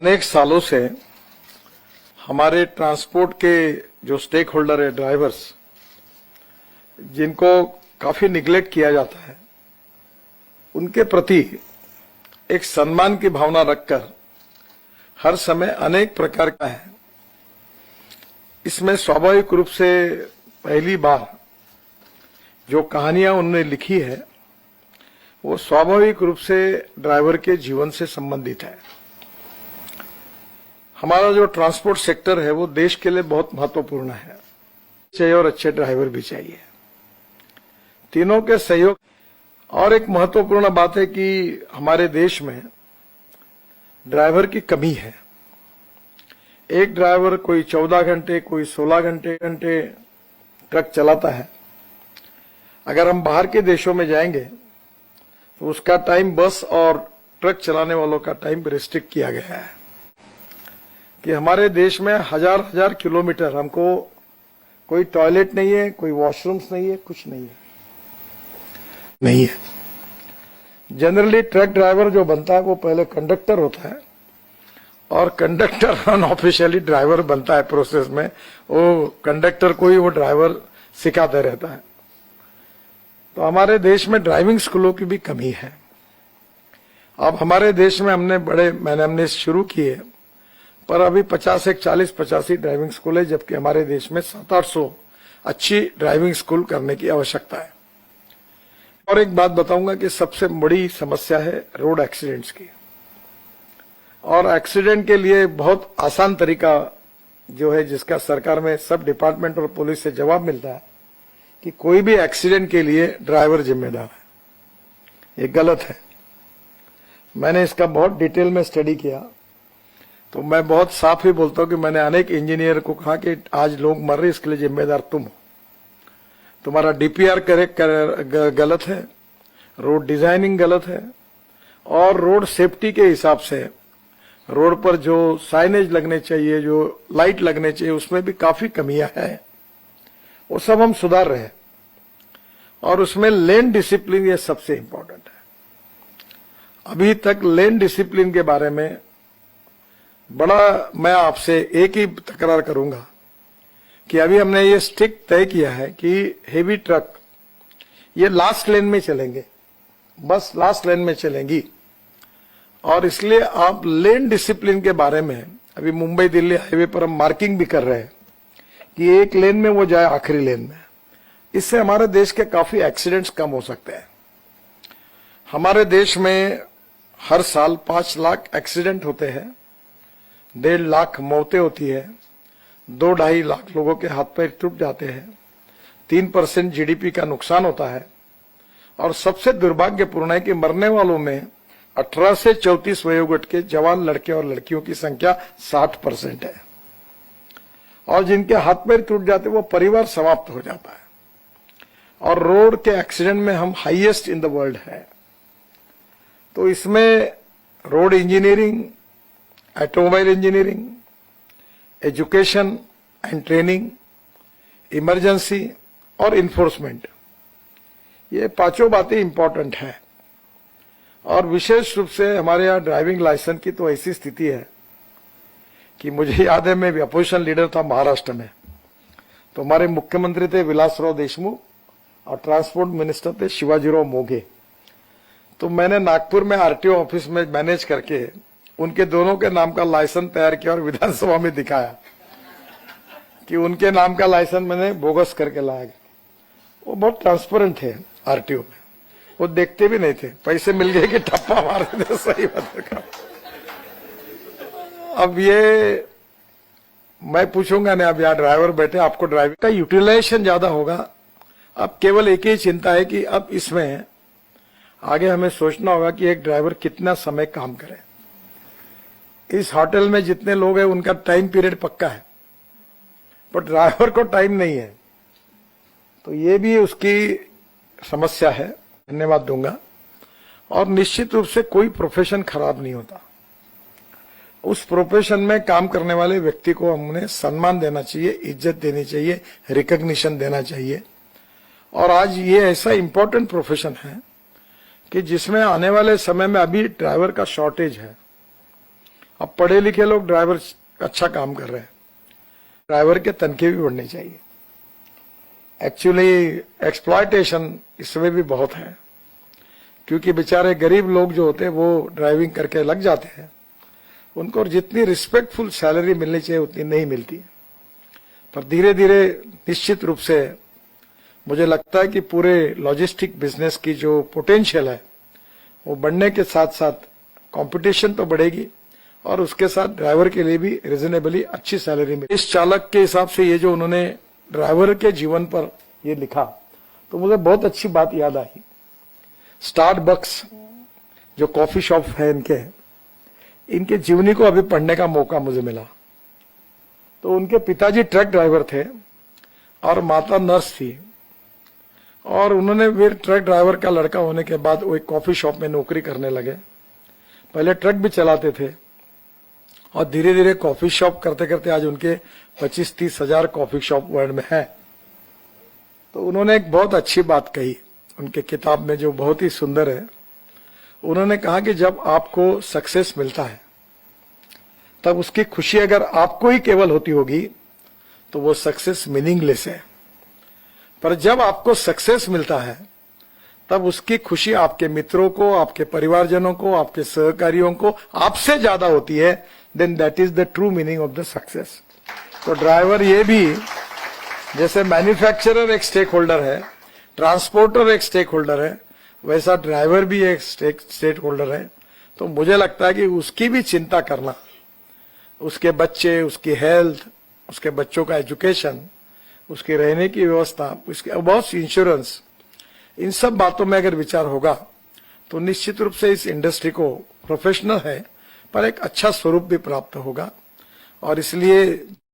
अनेक सालों से हमारे ट्रांसपोर्ट के जो स्टेक होल्डर है, ड्राइवर्स, जिनको काफी निग्लेक्ट किया जाता है, उनके प्रति एक सम्मान की भावना रखकर हर समय अनेक प्रकार का है। इसमें स्वाभाविक रूप से पहली बार जो कहानियां उन्होंने लिखी है वो स्वाभाविक रूप से ड्राइवर के जीवन से संबंधित है। हमारा जो ट्रांसपोर्ट सेक्टर है वो देश के लिए बहुत महत्वपूर्ण है, चाहिए और अच्छे ड्राइवर भी चाहिए, तीनों के सहयोग। और एक महत्वपूर्ण बात है कि हमारे देश में ड्राइवर की कमी है। एक ड्राइवर कोई 14 घंटे, कोई 16 घंटे ट्रक चलाता है। अगर हम बाहर के देशों में जाएंगे तो उसका टाइम बस और ट्रक चलाने वालों का टाइम रिस्ट्रिक्ट किया गया है कि हमारे देश में हजार किलोमीटर हमको कोई टॉयलेट नहीं है, कोई वॉशरूम्स नहीं है, कुछ नहीं है। जनरली ट्रक ड्राइवर जो बनता है वो पहले कंडक्टर होता है और कंडक्टर अनऑफिशियली ड्राइवर बनता है। प्रोसेस में वो कंडक्टर को ही वो ड्राइवर सिखाते रहता है। तो हमारे देश में ड्राइविंग स्कूलों की भी कमी है। अब हमारे देश में हमने शुरू किए, पर अभी 40-85 ड्राइविंग स्कूल है, जबकि हमारे देश में 700-800 अच्छी ड्राइविंग स्कूल करने की आवश्यकता है। और एक बात बताऊंगा कि सबसे बड़ी समस्या है रोड एक्सीडेंट्स की। और एक्सीडेंट के लिए बहुत आसान तरीका जो है, जिसका सरकार में सब डिपार्टमेंट और पुलिस से जवाब मिलता है कि कोई भी एक्सीडेंट के लिए ड्राइवर जिम्मेदार है। ये गलत है। मैंने इसका बहुत डिटेल में स्टडी किया तो मैं बहुत साफ ही बोलता हूं कि मैंने अनेक इंजीनियर को कहा कि आज लोग मर रहे, इसके लिए जिम्मेदार तुम हो। तुम्हारा डीपीआर गलत है, रोड डिजाइनिंग गलत है, और रोड सेफ्टी के हिसाब से रोड पर जो साइनेज लगने चाहिए, जो लाइट लगने चाहिए, उसमें भी काफी कमियां हैं। वो सब हम सुधार रहे हैं। और उसमें लेन डिसिप्लिन ये सबसे इंपॉर्टेंट है। अभी तक लेन डिसिप्लिन के बारे में मैं आपसे एक ही तकरार करूंगा कि अभी हमने ये स्ट्रिक्ट तय किया है कि हेवी ट्रक ये लास्ट लेन में चलेंगे, बस लास्ट लेन में चलेंगी। और इसलिए आप लेन डिसिप्लिन के बारे में अभी मुंबई दिल्ली हाईवे पर हम मार्किंग भी कर रहे हैं कि एक लेन में वो जाए आखिरी लेन में। इससे हमारे देश के काफी एक्सीडेंट्स कम हो सकते हैं। हमारे देश में हर साल 5 लाख एक्सीडेंट होते हैं, 1.5 लाख मौतें होती है, 2-2.5 लाख लोगों के हाथ पैर टूट जाते हैं, 3% जीडीपी का नुकसान होता है। और सबसे दुर्भाग्यपूर्ण है कि मरने वालों में 18 से 34 वयोगट के जवान लड़के और लड़कियों की संख्या 60% है। और जिनके हाथ पैर टूट जाते वो परिवार समाप्त हो जाता है। और रोड के एक्सीडेंट में हम हाईएस्ट इन द वर्ल्ड है। तो इसमें road engineering, automobile engineering, education and training, emergency और इन्फोर्समेंट, ये 5 बातें इंपॉर्टेंट हैं। और विशेष रूप से हमारे यहाँ ड्राइविंग लाइसेंस की तो ऐसी स्थिति है कि मुझे याद है, मैं भी अपोजिशन लीडर था महाराष्ट्र में, तो हमारे मुख्यमंत्री थे विलासराव देशमुख और ट्रांसपोर्ट मिनिस्टर थे शिवाजीराव मोघे। तो मैंने नागपुर में आरटीओ ऑफिस में मैनेज करके उनके दोनों के नाम का लाइसेंस तैयार किया और विधानसभा में दिखाया कि उनके नाम का लाइसेंस मैंने बोगस करके लाया गया। वो बहुत ट्रांसपेरेंट थे आरटीओ में, वो देखते भी नहीं थे, पैसे मिल गए कि ठप्पा मार देते। सही बात है। अब ये मैं पूछूंगा नहीं, अब यहाँ ड्राइवर बैठे, आपको ड्राइविंग का यूटिलाइजेशन ज्यादा होगा। अब केवल एक ही चिंता है कि अब इसमें आगे हमें सोचना होगा कि एक ड्राइवर कितना समय काम करे। इस होटल में जितने लोग हैं उनका टाइम पीरियड पक्का है, पर ड्राइवर को टाइम नहीं है, तो ये भी उसकी समस्या है। धन्यवाद दूंगा। और निश्चित रूप से कोई प्रोफेशन खराब नहीं होता। उस प्रोफेशन में काम करने वाले व्यक्ति को हमने सम्मान देना चाहिए, इज्जत देनी चाहिए, रिकॉग्निशन देना चाहिए। और आज ये ऐसा इंपॉर्टेंट प्रोफेशन है कि जिसमें आने वाले समय में अभी ड्राइवर का शॉर्टेज है। अब पढ़े लिखे लोग ड्राइवर अच्छा काम कर रहे हैं, ड्राइवर के तनखे भी बढ़ने चाहिए। एक्चुअली एक्सप्लॉयटेशन इसमें भी बहुत है, क्योंकि बेचारे गरीब लोग जो होते हैं वो ड्राइविंग करके लग जाते हैं, उनको जितनी रिस्पेक्टफुल सैलरी मिलनी चाहिए उतनी नहीं मिलती। पर धीरे धीरे निश्चित रूप से मुझे लगता है कि पूरे लॉजिस्टिक बिजनेस की जो पोटेंशियल है वो बढ़ने के साथ साथ कंपटीशन तो बढ़ेगी और उसके साथ ड्राइवर के लिए भी रिजनेबली अच्छी सैलरी मिलेगी। इस चालक के हिसाब से ये जो उन्होंने ड्राइवर के जीवन पर ये लिखा तो मुझे बहुत अच्छी बात याद आई। स्टारबक्स जो कॉफी शॉप है इनके जीवनी को अभी पढ़ने का मौका मुझे मिला। तो उनके पिताजी ट्रक ड्राइवर थे और माता नर्स थी, और उन्होंने वे ट्रक ड्राइवर का लड़का होने के बाद वो एक कॉफी शॉप में नौकरी करने लगे। पहले ट्रक भी चलाते थे और धीरे धीरे कॉफी शॉप करते करते आज उनके 25-30 हजार कॉफी शॉप वर्ल्ड में है। तो उन्होंने एक बहुत अच्छी बात कही उनके किताब में जो बहुत ही सुंदर है। उन्होंने कहा कि जब आपको सक्सेस मिलता है तब उसकी खुशी अगर आपको ही केवल होती होगी तो वो सक्सेस मीनिंगलेस है, पर जब आपको सक्सेस मिलता है तब उसकी खुशी आपके मित्रों को, आपके परिवारजनों को, आपके सहकारियों को आपसे ज्यादा होती है। Then that is the true meaning of the success. तो ड्राइवर ये भी, जैसे मैन्युफैक्चरर एक स्टेक होल्डर है, ट्रांसपोर्टर एक स्टेक होल्डर है, वैसा ड्राइवर भी एक स्टेक होल्डर है। तो मुझे लगता है कि उसकी भी चिंता करना, उसके बच्चे, उसकी हेल्थ, उसके बच्चों का एजुकेशन, उसके रहने की व्यवस्था, उसके बहुत इंश्योरेंस, इन सब बातों में अगर विचार होगा तो निश्चित रूप से इस इंडस्ट्री को प्रोफेशनल है पर एक अच्छा स्वरूप भी प्राप्त होगा। और इसलिए